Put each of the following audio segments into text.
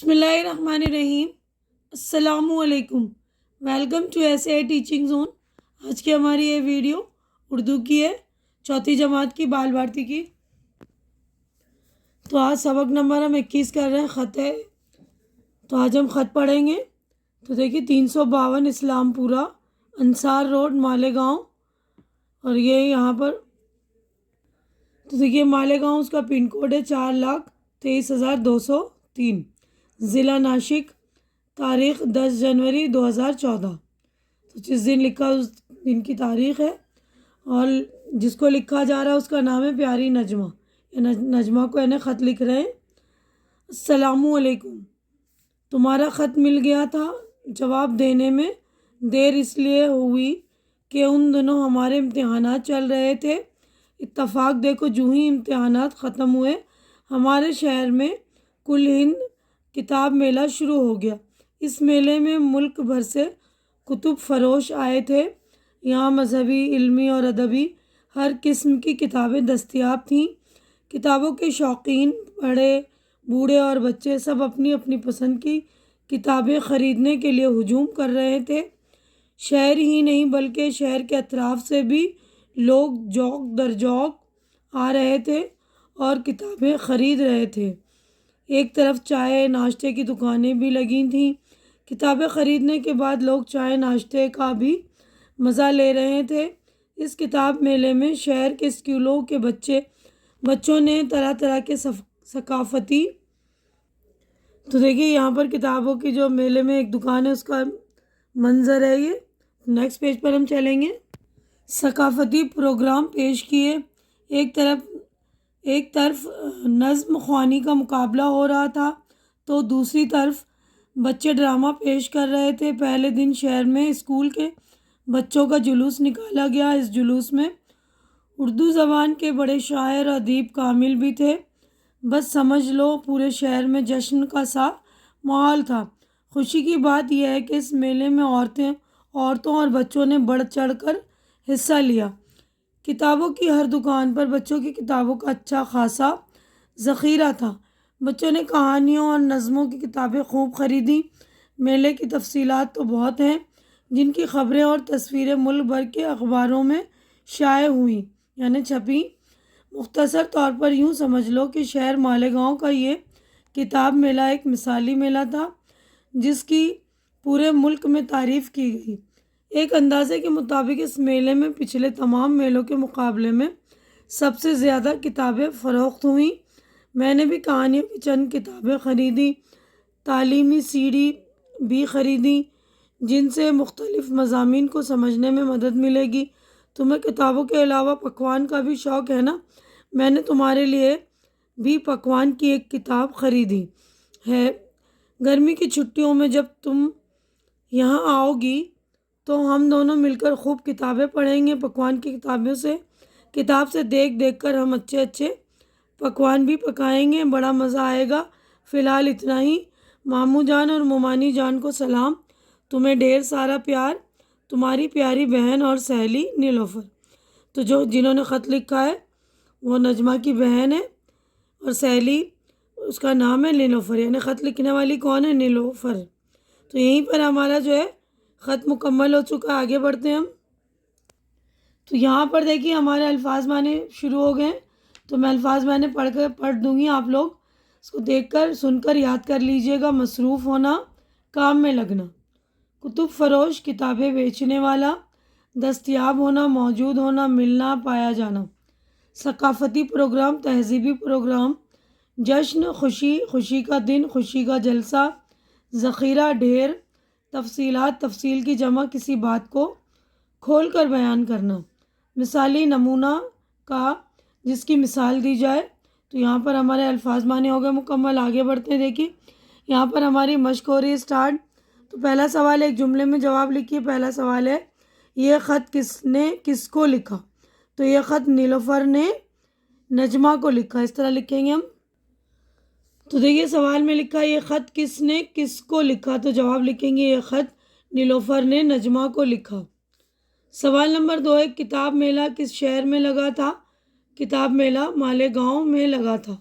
بسم اللہ الرحمن الرحیم۔ السلام علیکم۔ Welcome to S A teaching zone. آج کی ہماری یہ ویڈیو اردو کی ہے، چوتھی جماعت کی، بال بھارتی کی۔ تو آج سبق نمبر ہم 21 کر رہے ہیں، خط ہے۔ تو آج ہم خط پڑھیں گے۔ تو دیکھیے 352 اسلام پورہ، انصار روڈ، مالیگاؤں، اور یہ یہاں پر تو دیکھیے مالیگاؤں اس کا پن کوڈ ہے 4,23,203، ضلع ناسک، تاریخ 10 جنوری 2014۔ تو جس دن لکھا اس دن کی تاریخ ہے، اور جس کو لکھا جا رہا ہے اس کا نام ہے پیاری نجمہ۔ نجمہ کو انہیں خط لکھ رہے ہیں۔ السلام علیکم، تمہارا خط مل گیا تھا۔ جواب دینے میں دیر اس لیے ہوئی کہ ان دنوں ہمارے امتحانات چل رہے تھے۔ اتفاق دیکھو جو ہی امتحانات ختم ہوئے ہمارے شہر میں کل ہند کتاب میلہ شروع ہو گیا۔ اس میلے میں ملک بھر سے کتب فروش آئے تھے۔ یہاں مذہبی، علمی اور ادبی ہر قسم کی کتابیں دستیاب تھیں۔ کتابوں کے شوقین، بڑے بوڑھے اور بچے، سب اپنی اپنی پسند کی کتابیں خریدنے کے لیے ہجوم کر رہے تھے۔ شہر ہی نہیں بلکہ شہر کے اطراف سے بھی لوگ جوق در جوق آ رہے تھے اور کتابیں خرید رہے تھے۔ ایک طرف چائے ناشتے کی دکانیں بھی لگی تھیں۔ کتابیں خریدنے کے بعد لوگ چائے ناشتے کا بھی مزہ لے رہے تھے۔ اس کتاب میلے میں شہر کے اسکولوں کے بچوں نے طرح طرح کے ثقافتی تو دیکھیے یہاں پر کتابوں کی جو میلے میں ایک دکان ہے اس کا منظر ہے یہ۔ نیکسٹ پیج پر ہم چلیں گے۔ ثقافتی پروگرام پیش کیے۔ ایک طرف نظم خوانی کا مقابلہ ہو رہا تھا تو دوسری طرف بچے ڈرامہ پیش کر رہے تھے۔ پہلے دن شہر میں اسکول کے بچوں کا جلوس نکالا گیا۔ اس جلوس میں اردو زبان کے بڑے شاعر اور ادیب کامل بھی تھے۔ بس سمجھ لو پورے شہر میں جشن کا سا ماحول تھا۔ خوشی کی بات یہ ہے کہ اس میلے میں عورتوں اور بچوں نے بڑھ چڑھ کر حصہ لیا۔ کتابوں کی ہر دکان پر بچوں کی کتابوں کا اچھا خاصا ذخیرہ تھا۔ بچوں نے کہانیوں اور نظموں کی کتابیں خوب خریدیں۔ میلے کی تفصیلات تو بہت ہیں جن کی خبریں اور تصویریں ملک بھر کے اخباروں میں شائع ہوئیں یعنی چھپیں۔ مختصر طور پر یوں سمجھ لو کہ شہر مالیگاؤں کا یہ کتاب میلہ ایک مثالی میلہ تھا جس کی پورے ملک میں تعریف کی گئی۔ ایک اندازے کے مطابق اس میلے میں پچھلے تمام میلوں کے مقابلے میں سب سے زیادہ کتابیں فروخت ہوئیں۔ میں نے بھی کہانیوں کی چند کتابیں خریدیں، تعلیمی سی ڈی بھی خریدیں جن سے مختلف مضامین کو سمجھنے میں مدد ملے گی۔ تمہیں کتابوں کے علاوہ پکوان کا بھی شوق ہے نا؟ میں نے تمہارے لیے بھی پکوان کی ایک کتاب خریدی ہے۔ گرمی کی چھٹیوں میں جب تم یہاں آؤ گی تو ہم دونوں مل کر خوب کتابیں پڑھیں گے۔ پکوان کی کتاب سے دیکھ کر ہم اچھے پکوان بھی پکائیں گے، بڑا مزہ آئے گا۔ فی الحال اتنا ہی۔ ماموں جان اور ممانی جان کو سلام۔ تمہیں ڈھیر سارا پیار، تمہاری پیاری بہن اور سہیلی نیلوفر۔ تو جنہوں نے خط لکھا ہے وہ نجمہ کی بہن ہے اور سہیلی اس کا نام ہے نیلوفر، یعنی خط لکھنے والی کون ہے؟ نیلوفر۔ تو یہیں پر ہمارا جو ہے خط مکمل ہو چکا۔ آگے بڑھتے ہیں ہم۔ تو یہاں پر دیکھیے ہمارے الفاظ معنی شروع ہو گئے، تو میں الفاظ معنی پڑھ دوں گی، آپ لوگ اس کو دیکھ کر سن کر یاد کر لیجئے گا۔ مصروف ہونا، کام میں لگنا۔ کتب فروش، کتابیں بیچنے والا۔ دستیاب ہونا، موجود ہونا، ملنا، پایا جانا۔ ثقافتی پروگرام، تہذیبی پروگرام۔ جشن، خوشی، خوشی کا دن، خوشی کا جلسہ۔ ذخیرہ، ڈھیر۔ تفصیلات، تفصیل کی جمع کسی بات کو کھول کر بیان کرنا۔ مثالی، نمونہ کا جس کی مثال دی جائے۔ تو یہاں پر ہمارے الفاظ معنی ہو گئے مکمل۔ آگے بڑھتے ہیں۔ دیکھیے یہاں پر ہماری مشق ہو رہی ہے اسٹارٹ۔ تو پہلا سوال ایک جملے میں جواب لکھیے۔ پہلا سوال ہے یہ خط کس کو لکھا؟ تو یہ خط نیلوفر نے نجمہ کو لکھا، اس طرح لکھیں گے ہم۔ تو دیکھیے سوال میں لکھا یہ خط کس نے کس کو لکھا، تو جواب لکھیں گے یہ خط نیلوفر نے نجمہ کو لکھا۔ سوال نمبر 2 ہے کتاب میلہ کس شہر میں لگا تھا؟ کتاب میلہ مالیگاؤں میں لگا تھا۔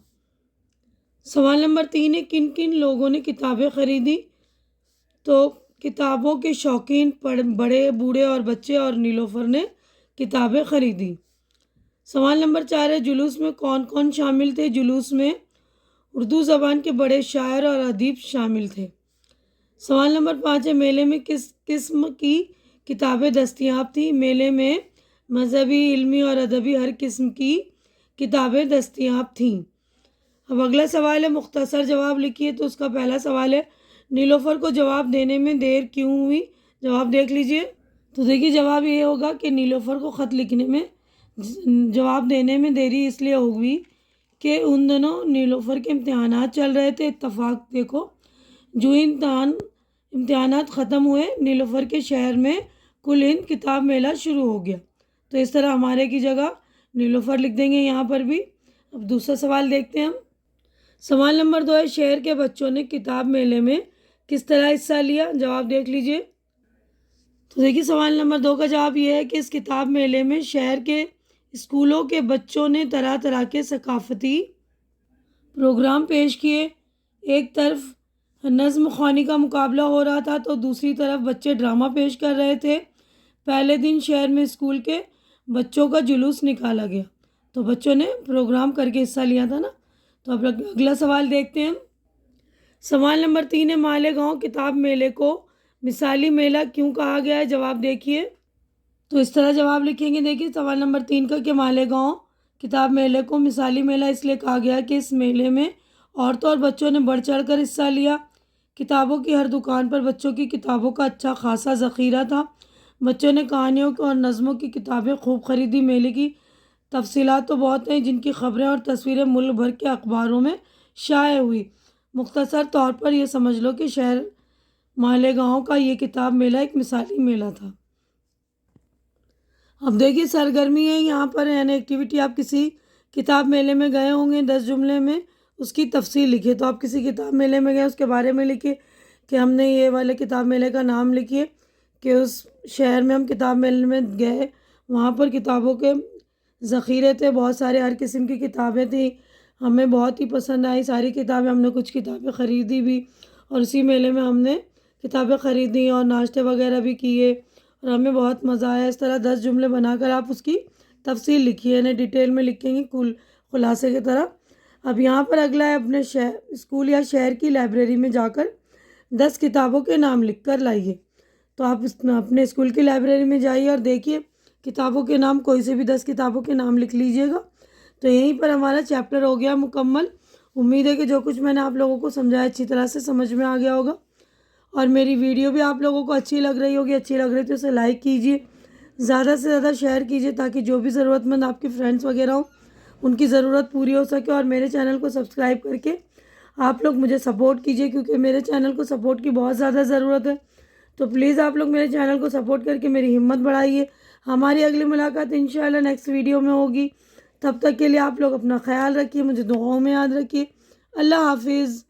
سوال نمبر 3 ہے، کن کن لوگوں نے کتابیں خریدی؟ تو کتابوں کے شوقین بڑے بوڑھے اور بچے اور نیلوفر نے کتابیں خریدی۔ سوال نمبر 4 ہے، جلوس میں کون کون شامل تھے؟ جلوس میں اردو زبان کے بڑے شاعر اور ادیب شامل تھے۔ سوال نمبر 5 ہے، میلے میں کس قسم کی کتابیں دستیاب تھیں؟ میلے میں مذہبی، علمی اور ادبی ہر قسم کی کتابیں دستیاب تھیں۔ اب اگلا سوال ہے، مختصر جواب لکھیے۔ تو اس کا پہلا سوال ہے، نیلوفر کو جواب دینے میں دیر کیوں ہوئی؟ جواب دیکھ لیجئے۔ تو دیکھیے جواب یہ ہوگا کہ نیلوفر کو خط لکھنے میں جواب دینے میں دیری اس لیے ہوئی کہ ان دنوں نیلوفر کے امتحانات چل رہے تھے۔ اتفاق دیکھو، جو امتحانات ختم ہوئے، نیلوفر کے شہر میں کل ہند کتاب میلہ شروع ہو گیا۔ تو اس طرح ہمارے کی جگہ نیلوفر لکھ دیں گے یہاں پر بھی۔ اب دوسرا سوال دیکھتے ہیں ہم۔ سوال نمبر 2 ہے، شہر کے بچوں نے کتاب میلے میں کس طرح حصہ لیا؟ جواب دیکھ لیجئے۔ تو دیکھیے سوال نمبر 2 کا جواب یہ ہے کہ اس کتاب میلے میں شہر کے اسکولوں کے بچوں نے طرح طرح کے ثقافتی پروگرام پیش کیے۔ ایک طرف نظم خوانی کا مقابلہ ہو رہا تھا تو دوسری طرف بچے ڈرامہ پیش کر رہے تھے۔ پہلے دن شہر میں اسکول کے بچوں کا جلوس نکالا گیا، تو بچوں نے پروگرام کر کے حصہ لیا تھا نا۔ تو اب اگلا سوال دیکھتے ہیں۔ سوال نمبر 3 ہے، مالیگاؤں کتاب میلے کو مثالی میلہ کیوں کہا گیا ہے؟ جواب دیکھیے۔ تو اس طرح جواب لکھیں گے۔ دیکھیے سوال نمبر 3 کا کہ مالیگاؤں کتاب میلے کو مثالی میلہ اس لیے کہا گیا کہ اس میلے میں عورتوں اور بچوں نے بڑھ چڑھ کر حصہ لیا۔ کتابوں کی ہر دکان پر بچوں کی کتابوں کا اچھا خاصا ذخیرہ تھا۔ بچوں نے کہانیوں اور نظموں کی کتابیں خوب خریدی۔ میلے کی تفصیلات تو بہت ہیں، جن کی خبریں اور تصویریں ملک بھر کے اخباروں میں شائع ہوئی۔ مختصر طور پر یہ سمجھ لو کہ شہر مالیگاؤں کا یہ کتاب میلہ ایک مثالی میلہ تھا۔ اب دیکھیے سرگرمی ہے یہاں پر، یعنی ایکٹیویٹی، آپ کسی کتاب میلے میں گئے ہوں گے، 10 جملے میں اس کی تفصیل لکھیے۔ تو آپ کسی کتاب میلے میں گئے، اس کے بارے میں لکھیے کہ ہم نے یہ والے کتاب میلے کا نام لکھیے کہ اس شہر میں ہم کتاب میلے میں گئے، وہاں پر کتابوں کے ذخیرے تھے، بہت سارے ہر قسم کی کتابیں تھیں، ہمیں بہت ہی پسند آئی ساری کتابیں، ہم نے کچھ کتابیں خریدی بھی، اور اسی میلے میں ہم نے کتابیں خریدی اور ناشتے وغیرہ بھی کیے اور ہمیں بہت مزہ آیا۔ اس طرح 10 جملے بنا کر آپ اس کی تفصیل لکھیے، یعنی ڈیٹیل میں لکھیں گے خلاصے کی طرح۔ اب یہاں پر اگلا ہے، اپنے اسکول یا شہر کی لائبریری میں جا کر 10 کتابوں کے نام لکھ کر لائیے۔ تو آپ اپنے اسکول کی لائبریری میں جائیے اور دیکھیے کتابوں کے نام، کوئی سے بھی 10 کتابوں کے نام لکھ لیجئے گا۔ تو یہیں پر ہمارا چیپٹر ہو گیا مکمل۔ امید ہے کہ جو کچھ میں نے آپ لوگوں کو سمجھایا اچھی طرح سے سمجھ میں آ گیا ہوگا، اور میری ویڈیو بھی آپ لوگوں کو اچھی لگ رہی ہوگی۔ اچھی لگ رہی تو اسے لائک کیجئے، زیادہ سے زیادہ شیئر کیجئے تاکہ جو بھی ضرورت مند آپ کے فرینڈس وغیرہ ہوں ان کی ضرورت پوری ہو سکے، اور میرے چینل کو سبسکرائب کر کے آپ لوگ مجھے سپورٹ کیجئے، کیونکہ میرے چینل کو سپورٹ کی بہت زیادہ ضرورت ہے۔ تو پلیز آپ لوگ میرے چینل کو سپورٹ کر کے میری ہمت بڑھائیے۔ ہماری اگلی ملاقات انشاءاللہ نیکسٹ ویڈیو میں ہوگی۔ تب تک کے لیے آپ لوگ اپنا خیال رکھیے، مجھے دعاؤں میں یاد رکھیے۔ اللہ حافظ۔